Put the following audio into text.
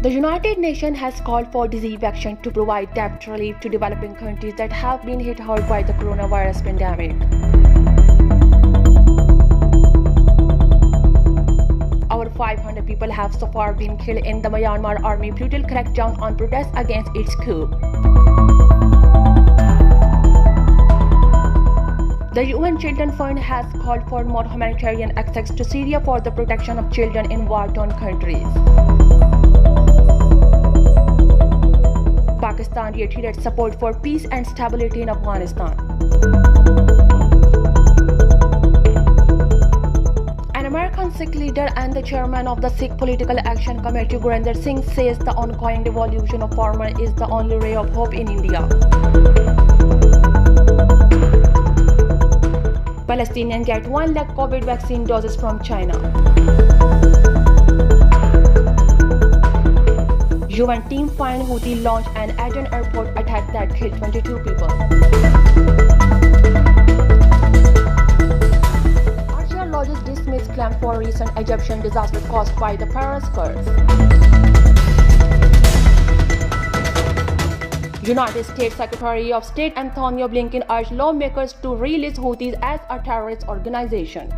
The United Nations has called for disease action to provide debt relief to developing countries that have been hit hard by the coronavirus pandemic. Over 500 people have so far been killed in the Myanmar army brutal crackdown on protests against its coup. The UN Children Fund has called for more humanitarian access to Syria for the protection of children in war-torn countries. Pakistan reiterated support for peace and stability in Afghanistan. An American Sikh leader and the chairman of the Sikh Political Action Committee, Gurinder Singh, says the ongoing revolution of farmers is the only ray of hope in India. Palestinians get 1 lakh COVID vaccine doses from China. UN team find Houthi launched an Aden airport attack that killed 22 people. Archaeologists dismiss claim for recent Egyptian disaster caused by the Paris curse. United States Secretary of State Antonio Blinken urged lawmakers to relist Houthis as a terrorist organization.